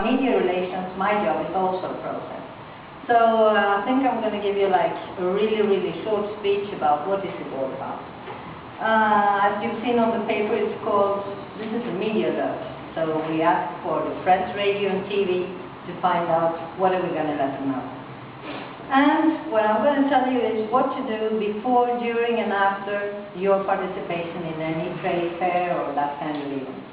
Media relations, my job is also process. So I think I'm going to give you like a really short speech about what is it all about. As you've seen on the paper, it's called, this is a media alert. So we ask for the press, radio and TV to find out what are we going to let them know. And what I'm going to tell you is what to do before, during and after your participation in any trade fair or that kind of event.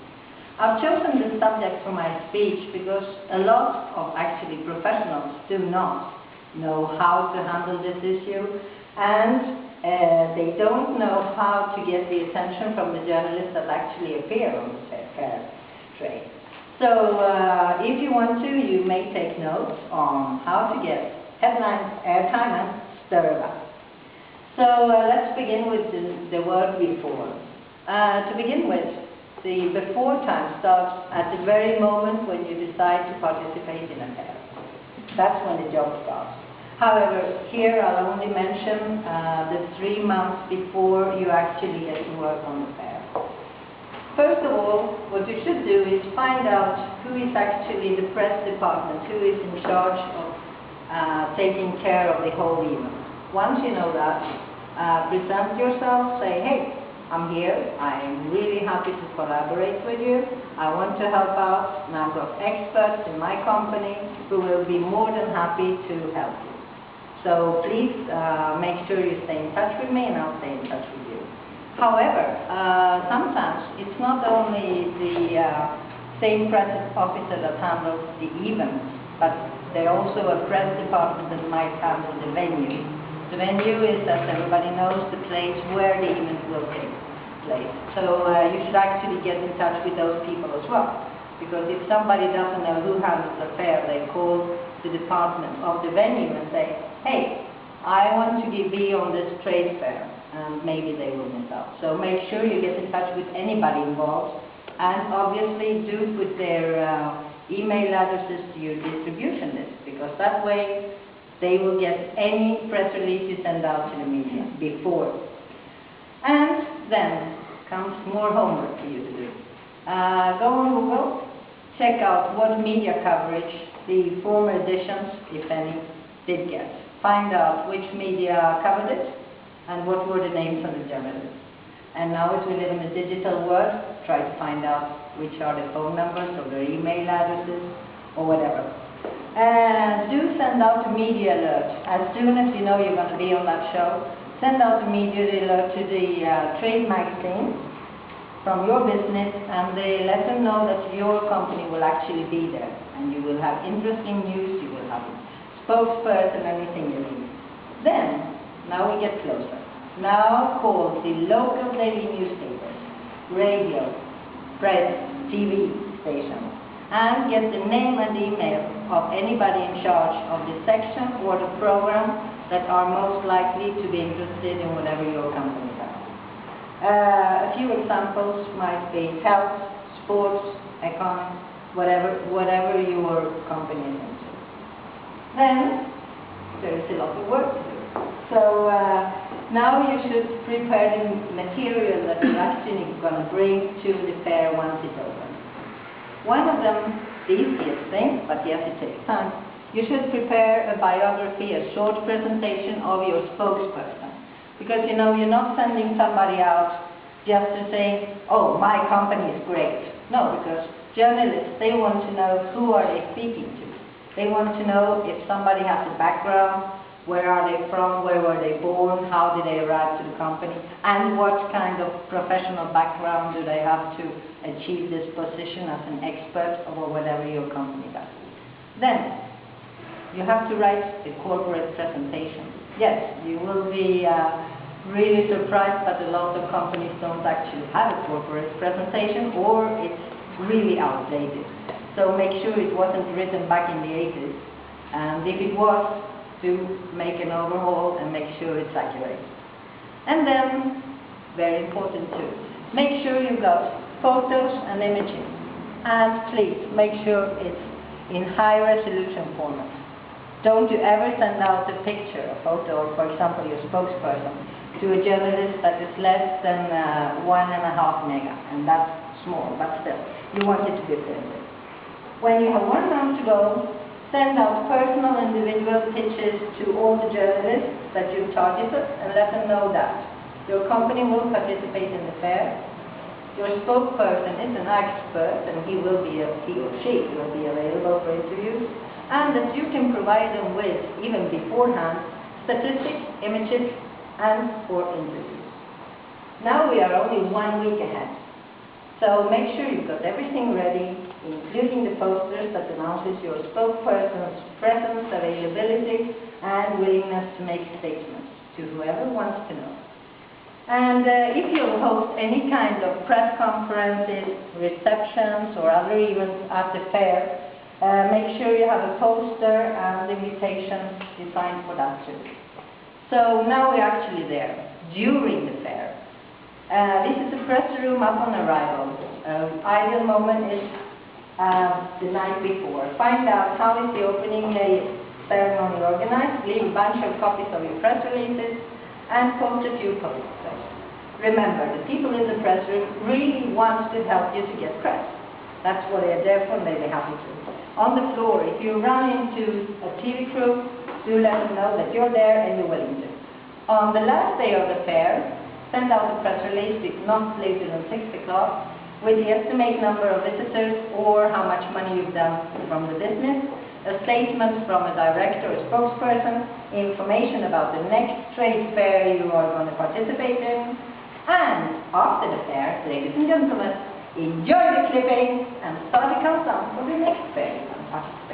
I've chosen this subject for my speech because a lot of actually professionals do not know how to handle this issue, and they don't know how to get the attention from the journalists that actually appear on the fair trade. So if you want to, you may take notes on how to get headlines, airtime and stir about. So let's begin with the word before. To begin with, the before time starts at the very moment when you decide to participate in a fair. That's when the job starts. However, here I'll only mention the 3 months before you actually get to work on the fair. First of all, what you should do is find out who is actually in the press department, who is in charge of taking care of the whole event. Once you know that, present yourself, say, hey, I'm here, I'm really happy to collaborate with you, I want to help out, and I've got experts in my company who will be more than happy to help you. So please make sure you stay in touch with me and I'll stay in touch with you. However, sometimes it's not only the same press officer that handles the event, but there's also a press department that might handle the venue. The venue is, as everybody knows, the place where the event will take place. So you should actually get in touch with those people as well. Because if somebody doesn't know who handles the fair, they call the department of the venue and say, hey, I want to be on this trade fair, and maybe they will miss out. So make sure you get in touch with anybody involved, and obviously do put their email addresses to your distribution list, because that way they will get any press release you send out to the media before. And then comes more homework for you to do. Go on Google, check out what media coverage the former editions, if any, did get. Find out which media covered it and what were the names of the journalists. And now as we live in the digital world, try to find out which are the phone numbers or their email addresses or whatever. Do send out a media alert. As soon as you know you're going to be on that show, send out a media alert to the trade magazine from your business, and they let them know that your company will actually be there. And you will have interesting news, you will have a spokesperson, anything you need. Then, now we get closer. Now call the local daily newspapers, radio, press, TV stations, and get the name and email of anybody in charge of the section or the program that are most likely to be interested in whatever your company does. A few examples might be health, sports, economics, whatever your company is into. Then there is a lot of work to do. So now you should prepare the material that you're actually going to bring to the fair once it's open. One of them, the easiest thing, but yes, it takes time, you should prepare a biography, a short presentation of your spokesperson. Because, you know, you're not sending somebody out just to say, oh, my company is great. No, because journalists, they want to know who are they speaking to. They want to know if somebody has a background, where are they from, where were they born, how did they arrive to the company, and what kind of professional background do they have to achieve this position as an expert or whatever your company does. Then, you have to write a corporate presentation. Yes, you will be really surprised that a lot of companies don't actually have a corporate presentation, or it's really outdated. So make sure it wasn't written back in the 80s, and if it was, to make an overhaul and make sure it's accurate. And then, very important too, make sure you've got photos and images, and please make sure it's in high resolution format. Don't you ever send out a picture, a photo, or for example your spokesperson, to a journalist that is less than 1.5 mega, and that's small, but still, you want it to be printed. When you have 1 month to go, send out personal individual pitches to all the journalists that you've targeted and let them know that your company will participate in the fair. Your spokesperson is an expert and he or she will be available for interviews, and that you can provide them with, even beforehand, statistics, images, and or interviews. Now we are only 1 week ahead. So make sure you've got everything ready, including the posters that announces your spokesperson's presence, availability, and willingness to make statements to whoever wants to know. And if you host any kind of press conferences, receptions, or other events at the fair, make sure you have a poster and invitations designed for that too. So now we're actually there, during the fair. This is the press room up on arrival. Ideal moment is the night before. Find out how is the opening day ceremony organized, leave a bunch of copies of your press releases, and post a few posters. Remember, the people in the press room really want to help you to get press. That's what they're there for, and they'll be happy to. On the floor, if you run into a TV crew, do let them know that you're there and you're willing to. On the last day of the fair, send out a press release, if not later than 6 o'clock, with the estimate number of visitors or how much money you've done from the business, a statement from a director or spokesperson, information about the next trade fair you are going to participate in, and after the fair, ladies and gentlemen, enjoy the clipping and start the countdown for the next fair you can participate.